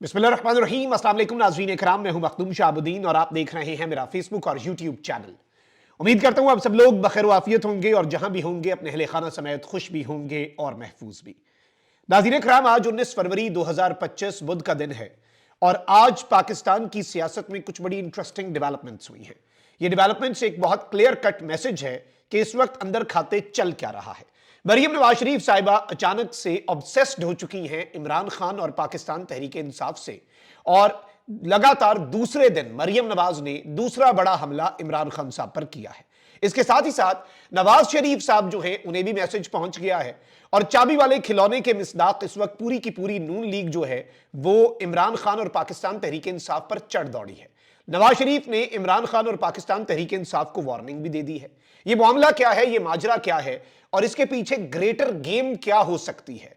बिस्मिल्लाहिर्रहमानिर्रहीम। अस्सलाम वालेकुम नाज़रीन इकराम, मैं हूं मखदूम शाहबुद्दीन और आप देख रहे हैं मेरा फेसबुक और यूट्यूब चैनल। उम्मीद करता हूं आप सब लोग बखैर वाफियत होंगे और जहां भी होंगे अपने अहले खाना समेत खुश भी होंगे और महफूज भी। नाज़रीन इकराम, आज 19 फरवरी 2025 बुध का दिन है और आज पाकिस्तान की सियासत में कुछ बड़ी इंटरेस्टिंग डेवलपमेंट्स हुई हैं। ये डेवलपमेंट्स एक बहुत क्लियर कट मैसेज है कि इस वक्त अंदर खाते चल क्या रहा है। मरियम नवाज शरीफ साहिबा अचानक से ऑब्सेस्ड हो चुकी हैं इमरान खान और पाकिस्तान तहरीक इंसाफ से, और लगातार दूसरे दिन मरियम नवाज ने दूसरा बड़ा हमला इमरान खान साहब पर किया है। इसके साथ ही साथ नवाज शरीफ साहब जो हैं उन्हें भी मैसेज पहुंच गया है और चाबी वाले खिलौने के मिसदाक इस वक्त पूरी की पूरी नून लीग जो है वो इमरान खान और पाकिस्तान तहरीक इंसाफ पर चढ़ दौड़ी है। नवाज शरीफ ने इमरान खान और पाकिस्तान तहरीक इंसाफ को वार्निंग भी दे दी है। यह मामला क्या है, यह माजरा क्या है और इसके पीछे ग्रेटर गेम क्या हो सकती है,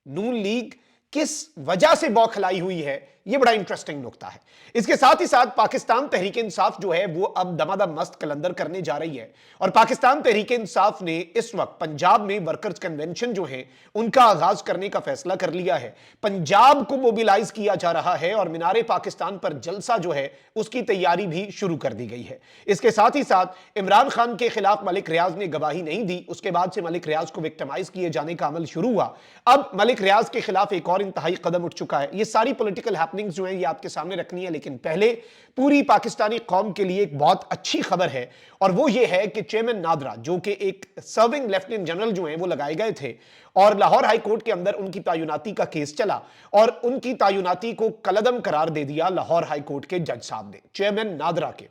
नून लीग किस वजह से बौखलाई हुई है, यह बड़ा इंटरेस्टिंग नुकता है। इसके साथ ही साथ पाकिस्तान तहरीक इंसाफ जो है वो अब दमादम मस्त कलंदर करने जा रही है और पाकिस्तान तहरीक इंसाफ ने इस वक्त पंजाब में वर्कर्स कन्वेंशन जो है उनका आगाज करने का फैसला कर लिया है। पंजाब को मोबिलाइज किया जा रहा है और मीनारे पाकिस्तान पर जलसा जो है उसकी तैयारी भी शुरू कर दी गई है। इसके साथ ही साथ इमरान खान के खिलाफ मलिक रियाज ने गवाही नहीं दी, उसके बाद से मलिक रियाज को विक्टिमाइज किए जाने का अमल शुरू हुआ। अब मलिक रियाज के खिलाफ एक और इंतहाई कदम उठ चुका है। ये सारी पॉलिटिकल हैपनिंग्स जो है ये आपके सामने रखनी है, लेकिन पहले पूरी पाकिस्तानी कौम के लिए एक बहुत अच्छी खबर है और वो ये है कि चेयरमैन नादरा जो कि एक सर्विंग लेफ्टिनेंट जनरल जो है वो लगाए गए थे और लाहौर हाई कोर्ट के अंदर उनकी तायुनाती का केस चला और उनकी तायुनाती को कलअदम करार दे दिया लाहौर हाई कोर्ट के जज साहब ने, चेयरमैन नादरा के,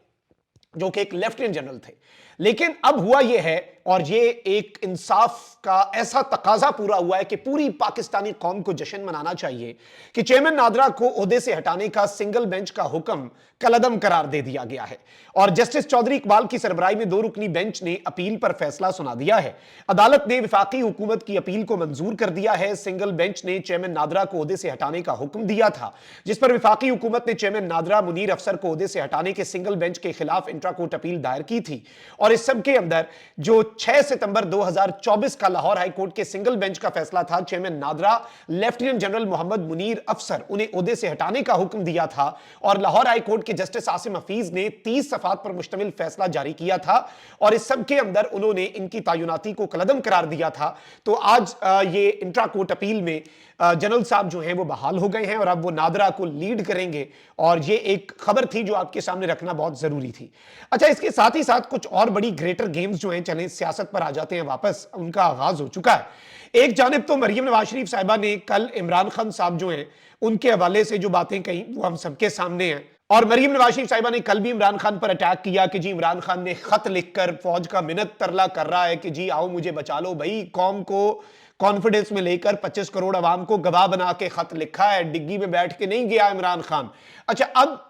जो कि एक लेफ्टिनेंट जनरल थे। लेकिन अब हुआ यह है और ये एक इंसाफ का ऐसा तकाजा पूरा हुआ है कि पूरी पाकिस्तानी कौम को जश्न मनाना चाहिए कि चेयरमैन नादरा को ओहदे से हटाने का सिंगल बेंच का हुक्म कलअदम करार दे दिया गया है और जस्टिस चौधरी इकबाल की सरबराही में 2 रुकनी बेंच ने अपील पर फैसला सुना दिया है। अदालत ने विफाकी हुकूमत की अपील को मंजूर कर दिया है। सिंगल बेंच ने चेयरमैन नादरा को ओहदे से हटाने का हुक्म दिया था, जिस पर विफाकी हुकूमत ने चेयरमैन नादरा मुनीर अफसर को ओहदे से हटाने के सिंगल बेंच के खिलाफ इंट्रा कोर्ट अपील दायर की थी। और इस सब के अंदर जो 6 सितंबर 2024 का लाहौर हाई कोर्ट के सिंगल बेंच का फैसला था, chairman NADRA lieutenant general Mohammad Munir Afsar उन्हें ओहदे से हटाने का हुक्म दिया था और लाहौर हाई कोर्ट के जस्टिस आसिम हफीज ने 30 सफात पर मुश्तमिल फैसला जारी किया था और इस सब के अंदर उन्होंने इनकी तायुनाती को कलअदम करार दिया था। तो आज ये इंट्रा कोर्ट अपील में जनरल साहब जो हैं वो बहाल हो गए हैं और अब वो नादरा को लीड करेंगे और ये एक खबर थी जो आपके सामने रखना बहुत जरूरी थी। अच्छा, इसके साथ ही साथ कुछ और बड़ी ग्रेटर गेम्स जो हैं, चलें सियासत पर आ जाते हैं वापस, उनका आगाज हो चुका है। एक जानिब तो मरियम नवाज शरीफ साहिबा ने कल इमरान खान साहब जो हैं उनके हवाले से जो बातें कही वो हम सबके सामने हैं और मरियम नवाज शरीफ साहिबा ने कल भी इमरान खान पर अटैक किया कि जी इमरान खान ने खत लिखकर फौज का मिन्नत तरला कर रहा है कि जी आओ मुझे बचा लो। भाई, कौम को कॉन्फिडेंस में लेकर 25 करोड़ अवाम को गवाह बना के खत लिखा है, डिग्गी में बैठ के नहीं गया इमरान खान। अच्छा, अब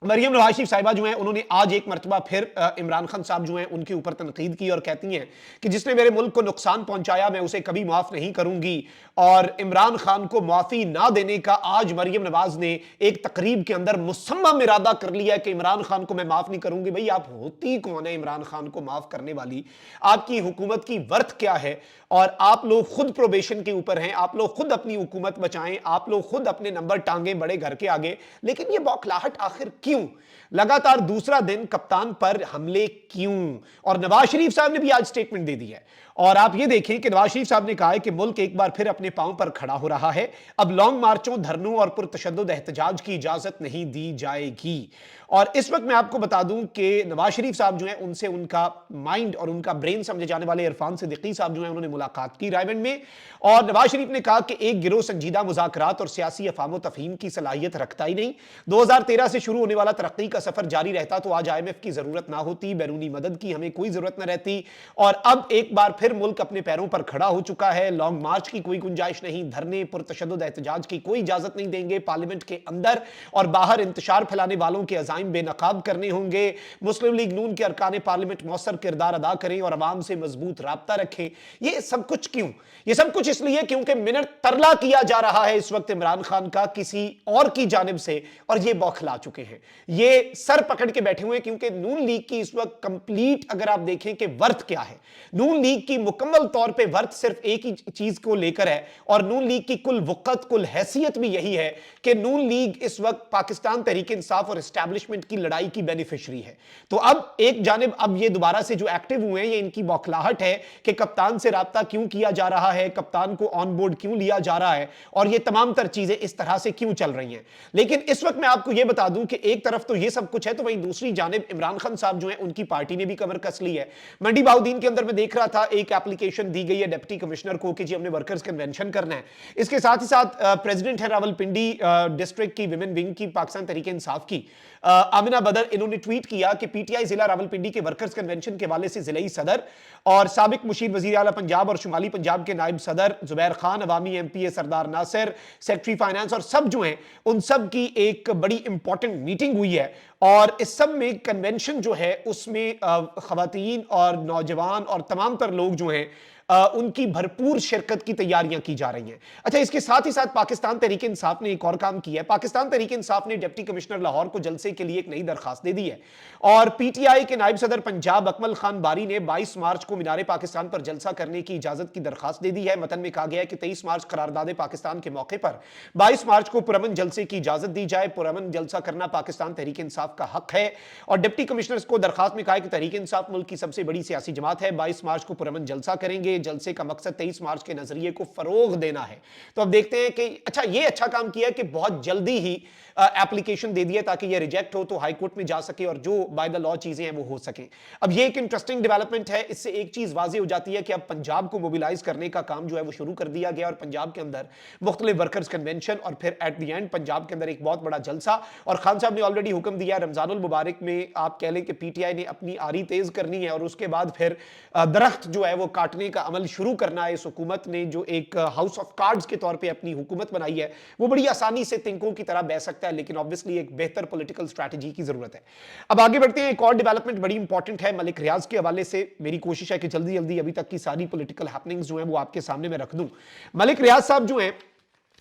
मरियम नवाज शरीफ साहिबा जो हैं उन्होंने आज एक मरतबा फिर इमरान खान साहब जो हैं उनके ऊपर तनकीद की और कहती हैं कि जिसने मेरे मुल्क को नुकसान पहुंचाया मैं उसे कभी माफ नहीं करूंगी और इमरान खान को माफी ना देने का आज मरियम नवाज ने एक तकरीब के अंदर मुसम्मम इरादा कर लिया है कि इमरान खान को मैं माफ नहीं करूंगी। भाई, आप होती कौन है इमरान खान को माफ करने वाली? आपकी हुकूमत की वर्थ क्या है? और आप लोग खुद प्रोबेशन के ऊपर हैं, आप लोग खुद अपनी हुकूमत बचाएं, आप लोग खुद अपने नंबर टांगे बड़े घर के आगे, लेकिन ये बौखलाहट आखिर क्यों? लगातार दूसरा दिन कप्तान पर हमले क्यों? और नवाज शरीफ साहब ने भी आज स्टेटमेंट दे दी है और आप ये देखें कि नवाज शरीफ साहब ने कहा है कि मुल्क एक बार फिर अपने पांव पर खड़ा हो रहा है, अब लॉन्ग मार्चों, धरनों और पुरतशद्दुद एहतजाज की इजाजत नहीं दी जाएगी। और इस वक्त मैं आपको बता दूं कि नवाज शरीफ साहब जो हैं उनसे उनका माइंड और उनका ब्रेन समझे जाने वाले इरफान सिद्दीकी साहब जो हैं उन्होंने मुलाकात की रायबंद में और नवाज शरीफ ने कहा कि एक गिरोह संजीदा मुज़ाकरात और सियासी अफाम तफहीम की सलाहियत रखता ही नहीं। 2013 से शुरू होने वाला तरक्की का सफर जारी रहता तो आज IMF की जरूरत ना होती, बैरूनी मदद की हमें कोई जरूरत ना रहती और अब एक बार फिर मुल्क अपने पैरों पर खड़ा हो चुका है। लॉन्ग मार्च की कोई गुंजाइश नहीं, धरने पुरतशद्दुद एहतजाज की कोई इजाजत नहीं देंगे। पार्लियामेंट के अंदर और बाहर इंतशार फैलाने वालों के अजाइम बेनकाब करने होंगे। मुस्लिम लीग नून के अरकान पार्लियामेंट मौसर किरदार अदा करें और अवाम से मजबूत राब्ता रखें। ये सब कुछ क्यों? ये सब कुछ इसलिए क्योंकि मिनट तरला किया जा रहा है इस वक्त इमरान खान का किसी और की जानिब से और ये बौखला चुके हैं। ये सर पकड़ के बैठे हुए हैं, क्योंकि नून लीग की इस वक्त कंप्लीट अगर आप देखें कि वर्थ क्या है, नून लीग की मुकम्मल तौर पे वर्थ सिर्फ एक ही चीज को लेकर है, और नून लीग की कुल वक़्त, कुल हैसियत भी यही है कि नून लीग इस वक्त पाकिस्तान तहरीक इंसाफ और एस्टैब्लिशमेंट की लड़ाई की बेनिफिशियरी है। तो अब एक जानिब अब ये दोबारा से जो एक्टिव हुए हैं, ये इनकी बौखलाहट है कि कप्तान से राब्ता क्यों किया जा रहा है, कप्तान को ऑन बोर्ड क्यों लिया जा रहा है, और ये तमाम तर चीजें इस तरह से क्यों चल रही हैं। लेकिन इस वक्त मैं आपको यह बता दूं कि एक तरफ तो ये सब कुछ है, तो वहीं दूसरी जानिब इमरान खान साहब जो है उनकी पार्टी ने भी कमर कस ली है। मंडी बाउद्दीन के अंदर मैं देख रहा था एक एप्लीकेशन दी गई है डिप्टी कमिश्नर को कि जी हमने वर्कर्स कन्वेंशन करना है। इसके साथ ही साथ प्रेसिडेंट है रावलपिंडी डिस्ट्रिक्ट की विमेन विंग की पाकिस्तान तहरीक इंसाफ की आमिना बदर, इन्होंने ट्वीट किया कि पीटीआई जिला रावलपिंडी के वर्कर्स कन्वेंशन के हवाले से जिलाई सदर और साबिक मुशीर वजीर आला पंजाब और शुमाली पंजाब के नायब सदर जुबैर खान, अवामी एमपीए सरदार नासिर, सेक्रेटरी फाइनेंस और सब जो हैं उन सब की एक बड़ी इंपॉर्टेंट मीटिंग हुई है। और इस सब में कन्वेंशन जो है उसमें खवातीन और नौजवान और तमाम तर लोग जो हैं उनकी भरपूर शिरकत की तैयारियां की जा रही हैं। अच्छा, इसके साथ ही साथ पाकिस्तान तहरीक इंसाफ ने एक और काम किया है। पाकिस्तान तहरीक इंसाफ ने डिप्टी कमिश्नर लाहौर को जलसे के लिए एक नई दरखास्त दे दी है, और पीटीआई के नायब सदर पंजाब अकमल खान बारी ने 22 मार्च को मीनारे पाकिस्तान पर जलसा करने की इजाजत की दरखास्त दे दी है। मतन में कहा गया है कि 23 मार्च करारदाद पाकिस्तान के मौके पर 22 मार्च को पुरअमन जलसे की इजाजत दी जाए। पुरअमन जलसा करना पाकिस्तान तहरीक इंसाफ का हक है, और डिप्टी कमिश्नर को दरखास्त में कहा कि तहरीक इंसाफ मुल्क की सबसे बड़ी सियासी जमात है। 22 मार्च को पुरअमन जलसा करेंगे। जलसे का मकसद 23 मार्च के नजरिए को फरोग देना है। तो अब देखते हैं कि अच्छा, ये अच्छा काम किया कि बहुत जल्दी ही एप्लीकेशन दे दिया ताकि ये रिजेक्ट हो तो हाई कोर्ट में जा सके और जो बाय द लॉ चीजें हैं वो हो सके। अब ये एक इंटरेस्टिंग डेवलपमेंट है। इससे एक चीज वाज़ेह हो जाती है कि अब पंजाब को मोबिलाइज करने का काम जो है वो शुरू कर दिया गया, और पंजाब के अंदर मुख्तलिफ वर्कर्स कन्वेंशन और फिर एट द एंड पंजाब के अंदर एक बहुत बड़ा जलसा। और खान साहब ने ऑलरेडी हुक्म दिया रमजानुल मुबारक में, आप कह लें कि पीटीआई ने अपनी आरी तेज करनी है और उसके बाद फिर दरख्त जो है वो काटने का अमल शुरू करना है। इस हुकूमत ने जो एक हाउस ऑफ कार्ड्स के तौर पर अपनी हुकूमत बनाई है वो बड़ी आसानी से तिनकों की तरह बह सकता है, लेकिन ऑब्वियसली एक बेहतर पॉलिटिकल स्ट्रैटेजी की जरूरत है। अब आगे बढ़ते हैं। एक और डेवलपमेंट बड़ी इंपॉर्टेंट है मलिक रियाज के हवाले से। मेरी कोशिश है कि जल्दी जल्दी अभी तक की सारी पॉलिटिकल हैपनिंग्स जो है वो आपके सामने मैं रख दूं। मलिक रियाज साहब जो है,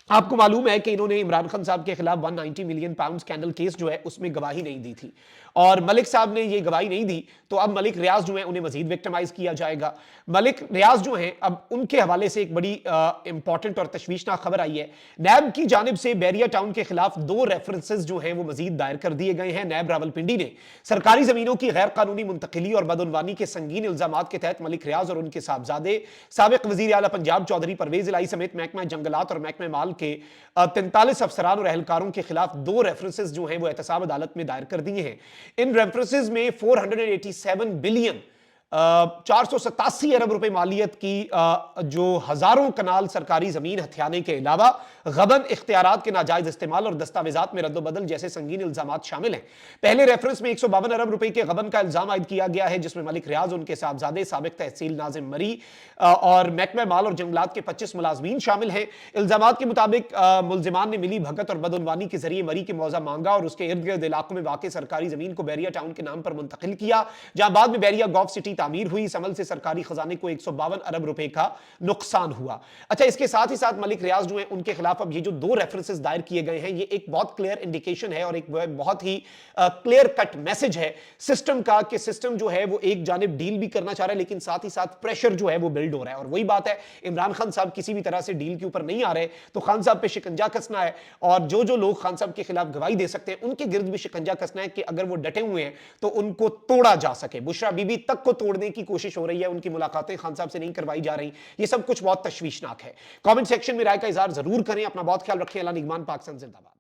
आपको मालूम है कि इन्होंने इमरान खान साहब के खिलाफ 190 मिलियन पाउंड स्कैंडल केस जो है उसमें गवाही नहीं दी थी, और मलिक साहब ने ये गवाही नहीं दी, तो अब मलिक रियाज जो है उन्हें मजीद विक्टिमाइज किया जाएगा। मलिक रियाज जो है अब उनके हवाले से एक बड़ी इंपॉर्टेंट और तशवीशनाक खबर आई है। नैब की जानिब से बैरिया टाउन के खिलाफ 2 रेफरेंसेस जो हैं वो मजीद दायर कर दिए गए हैं। नैब रावलपिंडी ने सरकारी जमीनों की गैर कानूनी मुंतकिली और बदउनवानी के संगीन इल्जामात के तहत मलिक रियाज और उनके साहबजादे साबिक वजीर आला पंजाब चौधरी परवेज इलाही समेत महकमा जंगलात और महकमा माल के 43 अफसरान और एहलकारों के खिलाफ 2 रेफरेंसेस जो हैं वो एहतसाब अदालत में दायर कर दिए हैं। इन रेफरेंसेस में 487 बिलियन 487 अरब रुपए मालियत की जो हजारों कनाल सरकारी जमीन हथियाने के अलावा गबन इख्तियारात के नाजायज इस्तेमाल और दस्तावेजात में रद्दोबदल जैसे संगीन इल्जामात शामिल हैं। पहले रेफरेंस में 152 अरब रुपए के गबन का इल्जाम आयद किया गया है, जिसमें मलिक रियाज, उनके साहबजादे साबिक तहसील नाजिम मरी और महकमा माल और जंगलात के 25 मुलाजमीन शामिल हैं। इल्जामात के मुताबिक मुलजिमान ने मिली भगत और बदउनवानी के जरिए मरी के मौजा मांगा और उसके इर्द गिर्द इलाकों में वाक़ सरकारी जमीन को बैरिया टाउन के नाम पर मुंतकिल किया, जहां बाद में बैरिया गॉफ सिटी तामीर हुई। इस अमल से सरकारी खजाने को 152 अरब रुपए का नुकसान हुआ। अच्छा, इसके साथ ही साथ मलिक रियाज जो है उनके खिलाफ अब ये जो 2 रेफरेंसेस दायर किए गए हैं, ये एक बहुत क्लियर इंडिकेशन है और एक बहुत ही क्लियर कट मैसेज है सिस्टम का, कि सिस्टम जो है वो एक जानिब डील भी करना चाह रहा है, लेकिन साथ ही साथ प्रेशर जो है वो बिल्ड हो रहा है। और वही बात है, इमरान खान साहब किसी भी तरह से डील के ऊपर नहीं आ रहे, तो खान साहब पे शिकंजा कसना है, और जो जो लोग खान साहब के खिलाफ गवाही दे सकते हैं उनके गिर्द भी शिकंजा कसना है कि अगर वो डटे हुए हैं तो उनको तोड़ा जा सके। बुशरा बीबी तक को तोड़ने की कोशिश हो रही है, उनकी मुलाकातें खान साहब से नहीं करवाई जा रही। ये सब कुछ बहुत तशवीशनाक है। कमेंट सेक्शन में राय का इजहार जरूर करें। अपना बहुत ख्याल रखें। अल्लाह निगमान, पाकिस्तान जिंदाबाद।